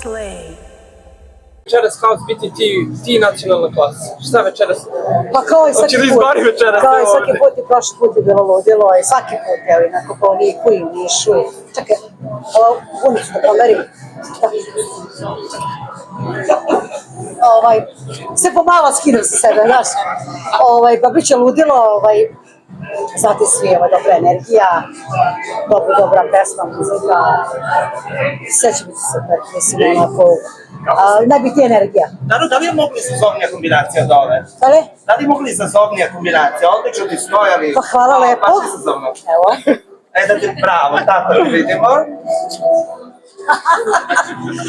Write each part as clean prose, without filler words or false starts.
Slay. Večeras kao biti ti nacionalna klasa. Šta večeras? Pa kao i svaki Hoće da put. izbori večeras? Kao i svaki put i prošli put je bilo ludilo i svaki put, evo i na Kopaoniku i u Nišu. Čekaj, ovo bunicu da pomerim. Sve pomalo skinem sa sebe, znaš. Pa bit će ludilo, znate svi, dobra energija, dobra pesma, muzika, sve će biti super, mislim, onako, najbitnija energija. Da li je mogla izazovnija kombinacija od ove? Kale? Da li je mogla izazovnija kombinacija? Odlično ti stojali. Pa hvala lepo. Baš izazovno. Evo. Da ti pravo, tako da vidimo.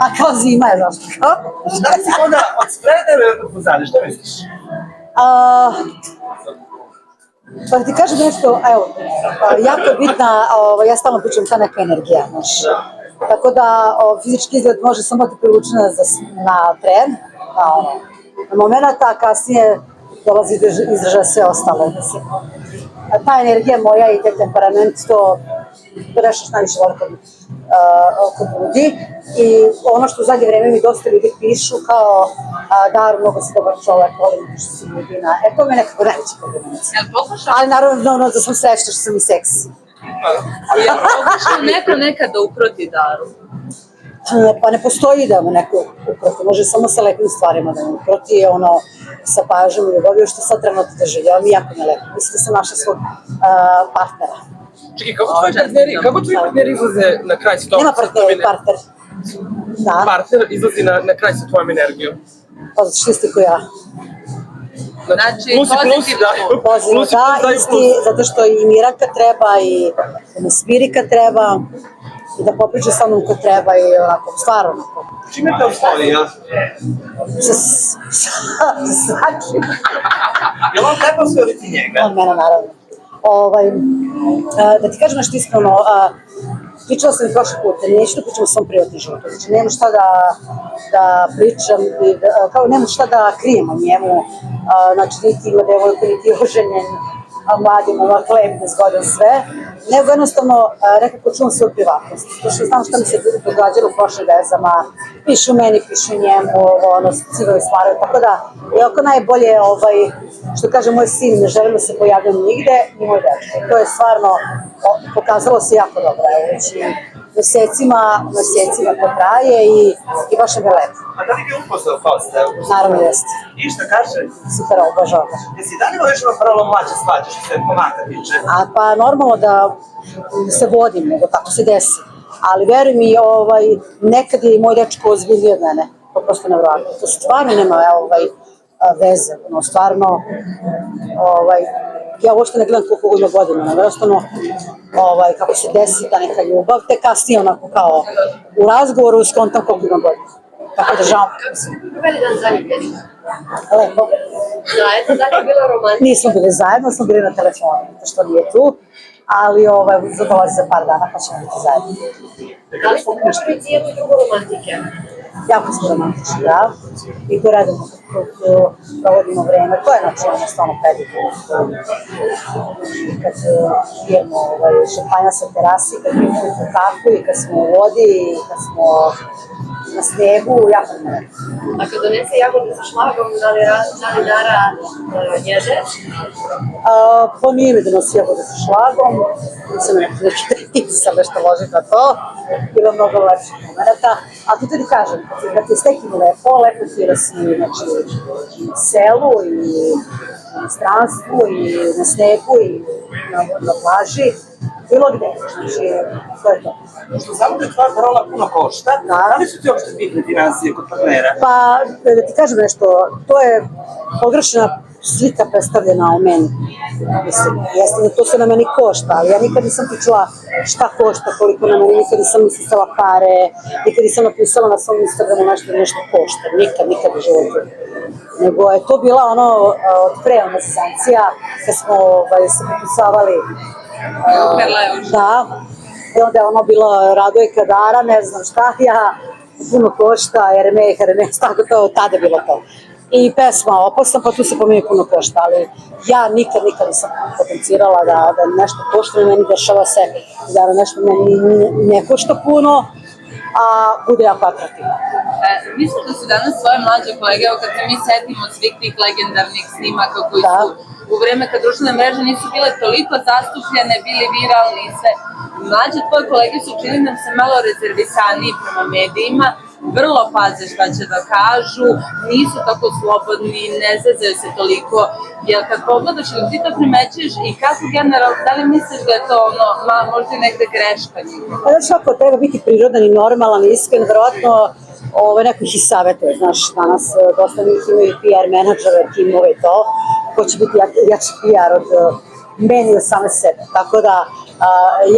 A kao zima je, znaš, kao? Šta si onda od sprede ili pozadi, što misliš? Pa da ti kažem nešto, evo, jako je bitna, ja stalno pričam ta neka energija, znaš. Tako da fizički izgled može samo ti privući na tren, na momenta, a kasnije dolazi izražaja sve ostalo. Ta energija moja i taj temperament, to nešto što najviše volim kod ljudi. I ono što u zadnje vreme mi dosta ljudi pišu kao Daru, mnogo si dobar čovek, volim što si ljubina. To mi je nekako najveći kompliment. Ali naravno da sam srećna što sam i seksi. Jel pokušao neko nekada ukroti Daru? Pa ne postoji da mu neko ukroti, može samo sa lepim stvarima da mu ukroti, sa pažnjom i ljubavio što sad trenutno doživljavam i jako mi je lepo. Mislim da sam našla svog partnera. Čekaj, kako tvoji partneri izlaze na kraj sa tvojom Nema partner. Da. Partner izlazi na kraj sa tvojom energijom? Pa zato što isti ko ja. Znači, Pozitivno, da, isti, zato što i Miranka treba i Smiri kad treba i da popriča sa mnom kad treba i onako, stvarno onako. Čime te osvoji, ja? Sa svačim. Jel on treba osvojiti njega? On mene, naravno. Da ti kažem nešto iskreno, pričala sam i prošli put, neću da pričam o svom privatnom životu, znači nemam šta da pričam, kao nemam šta da krijem o njemu, znači niti ima devojku, niti je oženjen, mladim, lep, nezgodan sve, nego jednostavno nekako čuvam svoju privatnost, to što znam šta mi se događalo u prošlim vezama, pišu meni, pišu njemu, cigovi stvaraju, tako da je oko najbolje, što kaže moj sin, ne želim da se pojavljam nigde, ni moj dečko. To je stvarno, pokazalo se jako dobro, već mesecima to traje i baš je lepo. A da li bi upoznao Kosta? Naravno jeste. I šta kaže? Super, obožavam ga. Jesi da li voliš prvo mlađe svađe što se pomaka tiče? Pa normalno da se vodim, nego tako se desi. Ali veruj mi, nekad je i moj dečko ozbiljniji od mene. To prosto nevjerojatno. To stvarno nema veze. Stvarno, ja uopšte ne gledam koliko ima godina, nego jednostavno kako se desi ta neka ljubav, te kasnije onako kao u razgovoru skontam koliko ima godina. Tako da žao. Prvi dan zaljubljeni. Lepo. Zajedno, dakle, bilo romantično. Nismo bili zajedno, smo bili na telefonu, što nije tu, ali dolazi za par dana pa ćemo biti zajedno. Da li ste prošli cijelu drugu romantike? Jako smo romantični, da. I to radimo kako provodimo vreme. To je jednostavno predivno. Kad pijemo šampanja sa terasi, kad pijemo kafu i kad smo u vodi i kad smo na snegu, jako mi je. A kad donese jagode sa šlagom, da li Dara jede? Pa nije mi donosi jagode sa šlagom, nisam sam nešto ložiti na to, bilo mnogo lepših momenta, a tu ti kažem, kad ti je stekimo lepo ti da si na selu i na stranstvu i na snegu i na plaži, bilo gde, znači, to je to. Što znamo da je tvoja parola puno košta, da li su ti uopšte bitne financije kod partnera? Pa, da ti kažem nešto, to je pogrešna slika predstavljena o meni. Mislim, jeste da to se na meni košta, ali ja nikad nisam pričala šta košta, koliko na meni, nikad nisam ispisala pare, nikad nisam napisala na svom Instagramu nešto košta, nikad u životu. Nego je to bila od pre zancija, kad smo se potpisavali. Da, i onda je bila Radojka Dara, ne znam šta, ja puno košta, Hermes, tako to, tada je bilo to. I pesma Opasna, pa tu se pominje puno košta, ali ja nikad nisam potencirala da nešto košta, meni dešava se da nešto meni ne košta puno, a bude jako atraktivno. Mislim da su danas svoje mlađe kolege, evo kad se mi setimo svih tih legendarnih snimaka koji su u vreme kad društvene mreže nisu bile toliko zastupljene, bili viralni i sve. Mlađe tvoje kolege su čini nam se malo rezervisaniji prema medijima, vrlo paze šta će da kažu, nisu tako slobodni, ne zezaju se toliko, jer kad pogledaš ili ti to primećuješ i kako generalno, da li misliš da je to ono, možda i negde greška njihova? Pa znaš kako, treba biti prirodan i normalan, iskren, verovatno neko ih i savjetuje, znaš, danas dosta njih imaju PR menadžere, timove i to, ko će biti jači PR od meni od same sebe, tako da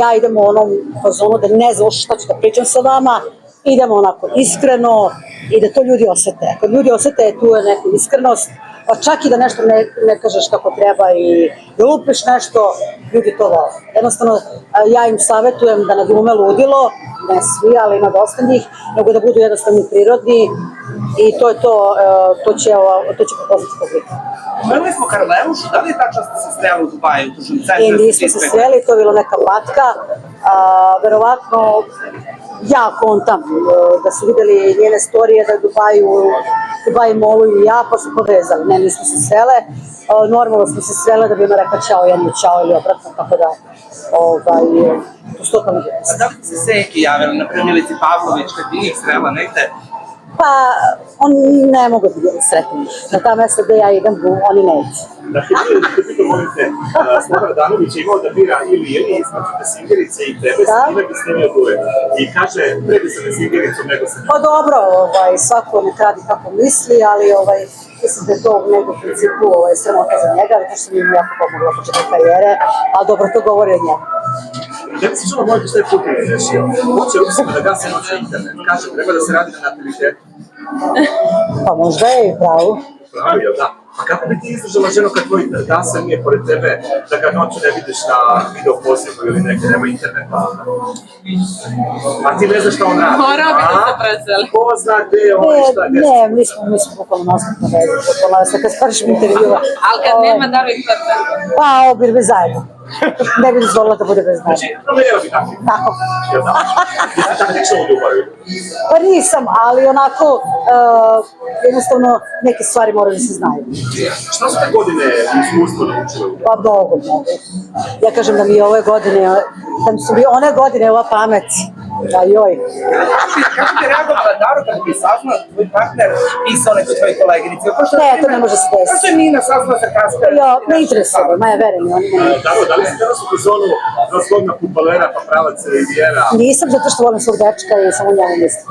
ja idem u onom fazonu da ne znam šta ću da pričam sa vama, idemo onako iskreno i da to ljudi osete. Kad ljudi osete, tu je neka iskrenost, pa čak i da nešto ne kažeš kako treba i da lupiš nešto, ljudi to vole. Jednostavno, ja im savjetujem da ne glume ludilo, ne svi, ali ima dosta njih, nego da budu jednostavni prirodni i to je to će prepoznati publika. Pomenuli smo Karleušu, da li je tačno ste se sreli u Dubaju, u tužnom centru? Nismo se sreli, to je bilo neka patka, verovatno ja kontam da su videli njene storije da Dubaj Molu i ja, pa su povezali. Ne, nismo se srele, normalno smo se srele da bi ona rekla čao, ja nije čao ili obratno, tako da to su totalno bilo. A da li se Seki javila, na primjer Milici Pavlović, kad bi njih srela negde? Pa, on ne mogu da biti sretni. Na ta mesta gde ja idem, oni ne idu. Dakle, da molite, Slobodan Radanović je imao da bira ili između Desingerice i tebe, s njime bi snimio duet. I kaže, pre bi sa Desingericom nego sa njim. Pa dobro, svako nek radi kako misli, ali mislim da je to u nekom principu sramota za njega, zato što mi jako pomogla početak karijere, ali dobro, to govori o njemu. Da bi se čula molite šta je Putin izrešio? Hoće Rusima da gase noćni internet. Kaže, treba da se radi na natalitetu. Pa možda je i pravo. Pravo je, da. A kako bi ti izdržala ženo kad tvoj tasa nije pored tebe, da ga noću ne vidiš na video pozivu ili neke, nema interneta? A ti ne znaš šta on radi? Morao bi da se preseli. Ko zna gde je on i šta gde? Ne, mi smo bukvalno nastavno vedu, kad spariš mi intervjua. Ali kad nema da bi prve. Pa, bili bi zajedno. Ne bi dozvolila da bude bez nas. Znači, promenjala bi takvi. Tako. Jel da? Jesi taktično u ljubavi? Pa nisam, ali onako, jednostavno, neke stvari moraju da se znaju. Šta su te godine iskustvo naučile? Pa mnogo. Ja kažem da mi ove godine, da mi su mi one godine ova pamet. Joj. Kako ti reagovala, Daro, kada bi saznala da tvoj partner pisao nekoj tvojoj koleginici? Ne, to ne može se desiti. Kako je Nina saznala za Kaspera? Jo, ne interesuje me, Maja, verujem mi, oni ne. Daro, da li si danas u sezonu razgodna futbalera, pa pravac Rivijera? Nisam zato što volim svog dečka i samo njemu mislim.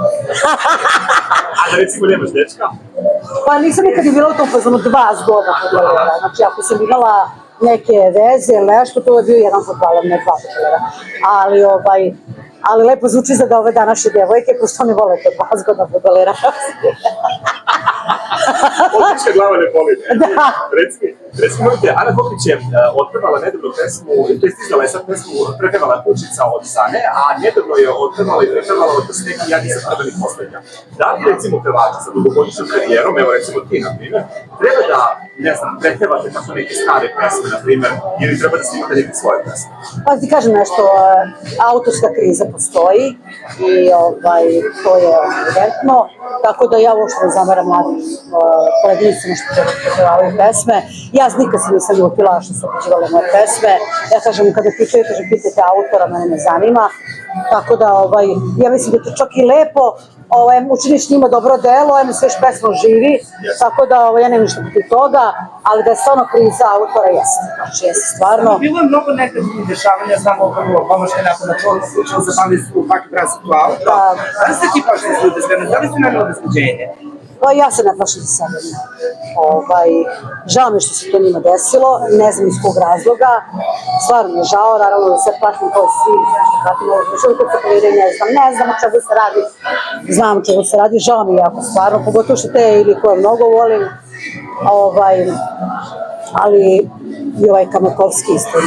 A da recimo nemaš dečka? Pa nisam nikad i bila u tom fazonu 2 zgodna futbolera. Znači, ako sam imala neke veze ili nešto, to je bio jedan futbaler, ne 2 futbolera. Ali lepo zvuči za da ove današnje djevojke, pošto oni vole te 2 zgodna futbolera. Odlička glava ne boli. Da. Recimo, Ana Koklić je otpevala nedavno pesmu, to je stizala je sad pesmu, prepevala Kućica od Sane, a nedavno je otpevala i prepevala od Steki Ja nisam prvenih poslednja. Da li recimo pevača sa dugogodišnjom karijerom, evo recimo ti na primjer, treba da, ne znam, prepevate tako neke stare pesme, na primjer, ili treba da snimate neke svoje pesme? Pa ti kažem nešto, autorska kriza postoji i to je evidentno, tako da ja uopšte ne zameram mladim koleginicama što prepevavaju pesme. Ja nikad se nisam ljutila što su obuđivale moje pesme. Ja kažem, kada pitaju, pitajte autora, mene ne zanima. Tako da, ja mislim da je to čak i lepo, učiniš njima dobro delo, sveš pesma živi, tako da ja nemam ništa protiv toga, ali da je stvarno kriza autora, jeste. Znači, jeste stvarno. Bilo je mnogo nekakvih dešavanja, znamo kako pomoćne nakon na čolu slučaju za bavili su u Paki Brasi tu auto. Da li ste ti pašli s ljudi zgledali? Da li ste nanjeli obezbeđenje? Pa ja se ne plašim za sebe. Žao mi što se to njima desilo, ne znam iz kog razloga. Stvarno mi je žao, naravno da se platim kao svi, nešto pratimo, što uvijek se poliraju, ne znam o čemu se radi. Znam o čemu se radi, žao mi je jako stvarno, pogotovo što te ili koje mnogo volim. Ali i ovaj Kamakovski isto.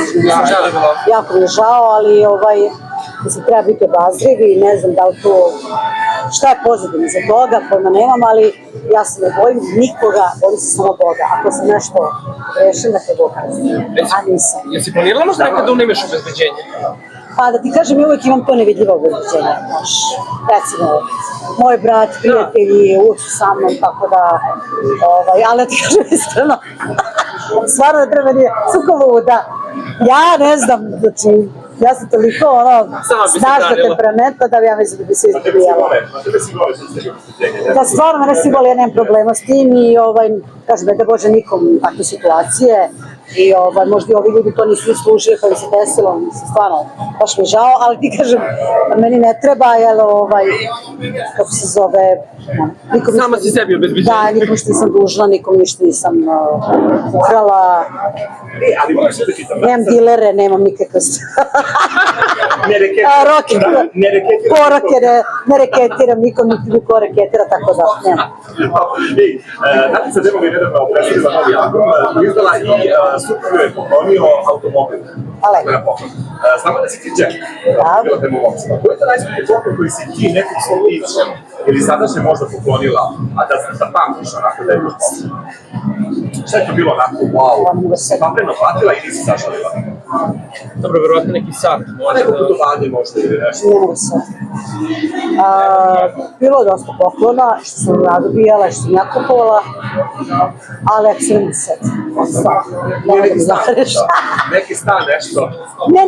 Jako mi je žao, ali mislim, treba biti obazriv i ne znam da li to, šta je pozitivno za toga, pojma nemam, ali ja se ne bojim nikoga, bojim se samo Boga. Ako sam nešto rešim, da te Bog kazni, a nisam. Jesi planirala možda nekada da unimeš obezbeđenje? Pa da ti kažem, ja uvijek imam to nevidljivo obezbeđenje, znaš, recimo, moj brat, prijatelji, uvijek su sa mnom, tako da, ali da ti kažem iskreno, stvarno da treba nije, suko luda, ja ne znam, znači, ja sam toliko snažna temperamenta da bi ja mislim da bi se izbijala. Da, stvarno, mene si boli, ja nemam problema s tim i kažem, da Bože nikom takve situacije i možda i ovi ljudi to nisu služili koji se desilo, mislim, stvarno, baš mi žao, ali ti kažem, meni ne treba, jer kako se zove, Sama si sebi obezbeđenje. Da, nikom ništa nisam dužna, nikom ništa nisam ukrala, nemam dilere, nemam nikakve porokere, ne reketiram, nikom niko reketira, tako da, nema. Natica Demo je nedavno predstavila novi album, izdala i suprugu je poklonio automobil. Znamo da si ti Jack, bila Demo momcima. Koji je to najskuplji poklon koji si ti nekom svom bivšem ili sadašnje možda poklonila, a da pamtiš onako da je bilo poklon? Šta je to bilo onako, wow, papreno platila i nisi zašalila? Dobro, verovatno neki sat. Neko putovanje možda ili nešto. Ne mogu se. Bilo je dosta poklona, što sam ja dobijala, što sam ja kupovala, ali ako se ne sad. Neki stan, nešto.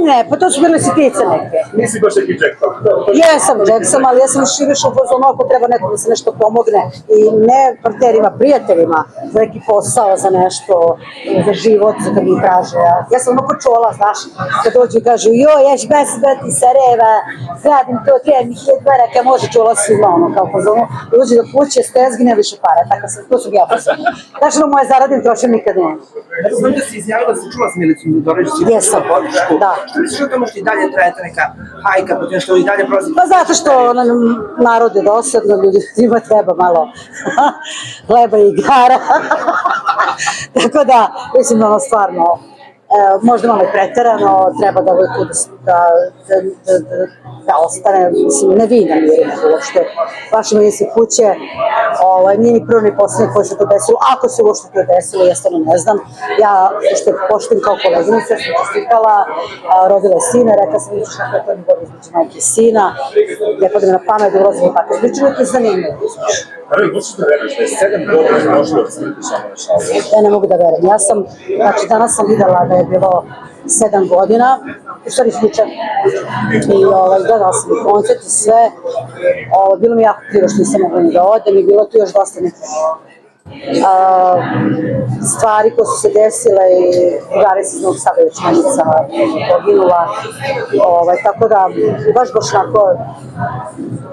Ne, pa to su bile sitnice neke. Nisi baš neki Jack. Jesam, ali ja sam širiš u fazonu ako treba nekom da se nešto pomogne i ne partnerima, prijateljima, za neki posao, za nešto, za život, za kad mi traže. Ja sam onako čola, znaš, kad dođu i kažu joj, ja ću bez brati Sarajeva, gradim to, treba mi 1000 maraka, može čola svima, kao fazonu, dođu do kuće, stezgine, više para, tako sam, to sam ja fazonu. Znači, moje zaradim trošim nikad nema. Znam da si izjavila da si čula s Milicom Dodorović, si Jesam, da. Što misliš da to možda i dalje trajete neka hajka, potom što i dalje prolazi? Pa zato što narod je dosadno, ljudima treba malo hleba i igara. Tako da, mislim da ono stvarno, možda malo i preterano, treba da uvijek da ostane, mislim, ne vi nam je uopšte, baš ima se kuće, nije ni prvo ni posljednje koje se to desilo, ako se uopšte to desilo, ja stvarno ne znam, ja, što je poštim kao koleginica, sam čestitala, rodila je sina, rekla sam vidiš kako je to njegov između majke i sina, ne pada mi na pamet da ulazim u takve pričine, to je zanimljivo. Karoli, možeš da veruješ da je 7 godina prošlo od smrti Šamona Šalova? Ja ne mogu da verujem, ja sam, znači danas sam videla da je bilo 7 godina, u stvari slučaj, i gledala sam i koncert i sve, bilo mi jako krivo što nisam mogla ni da odem i bilo tu još dosta nekih stvari koje su se desile i drugarica iz Novog Sada već manica poginula, tako da baš onako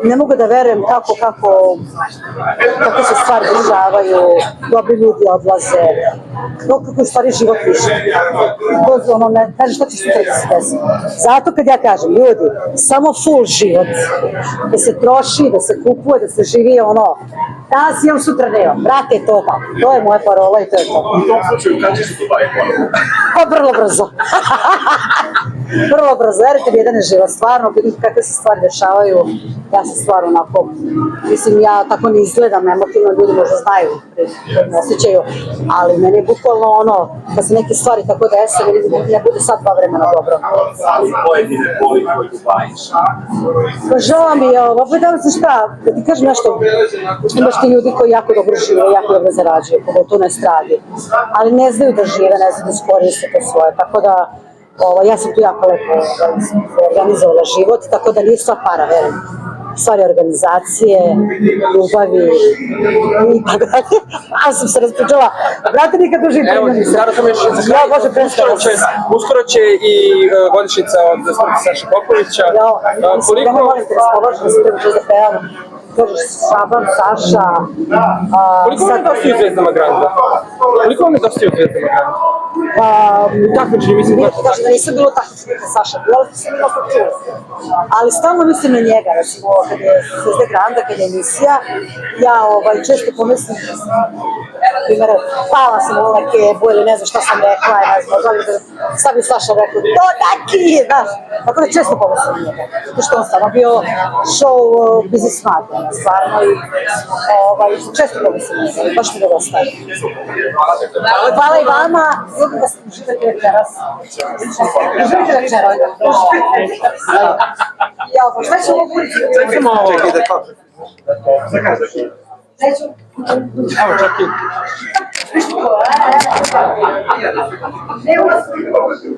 ne mogu da verujem kako se stvari dešavaju, dobri ljudi odlaze, kako je stvari život više. Ne kažem šta će sutra da se desi. Zato kad ja kažem, ljudi, samo full život, da se troši, da se kupuje, da se živi danas imam, sutra nemam, brate, to je tako, to je moja parola i to je to. U tom slučaju, kada će se Dubai ponovno? Pa vrlo brzo. Vrlo brzo, verite mi, jedan je živa, stvarno, vidim kakve se stvari dešavaju, ja se stvarno onako, mislim, ja tako ne izgledam emotivno, ljudi možda znaju, ne osjećaju, ali meni je bukvalno kad se neke stvari tako dese, ne bude sad 2 vremena dobro. Ali pojedine boli koji Dubajiš. Pa žao mi je ovo, pa da li se šta, da ti kažem nešto, imaš ti ljudi koji jako dobro žive, jako dobro zarađuju, pogotovo na estradi, ali ne znaju da žive, ne znaju da iskoriste to svoje, tako da ja sam tu jako lepo organizovala život, tako da nije sva para, verujem. Stvari organizacije, ljubavi i tako dalje. Ali sam se raspričala, brate, nikad dužim primjer nisam. Evo, sam još za kraj, uskoro će i godišnjica od smrti Saše Popovića. Ja molim te raspoložiti da se primuče za pevam. Kažeš Šaban, Saša... Koliko vam je dostaju Zvezdama Granda? Koliko vam je dostaju Zvezdama Granda? Takmični, mislim da kažem da nisam bilo takmični kao Saša, bilo sam bilo što čuo. Ali stalno mislim na njega, recimo kad je Zvezda Granda, kad je emisija, ja često pomislim, primjer, pala sam u neke kebu ili ne znam šta sam rekla, ne znam, sad bi Saša rekao, to taki, znaš, tako da često pomislim na njega, zato što on stvarno bio show biznisman, stvarno i često pomislim na njega, baš mi ga dostaje. Hvala i vama, Zgodno da uživate večeras. Uživate večeras. Ja, pa šta ćemo buditi? Recimo ovo. Čekaj da to. Neću. Evo, čak i... Ne ulazim.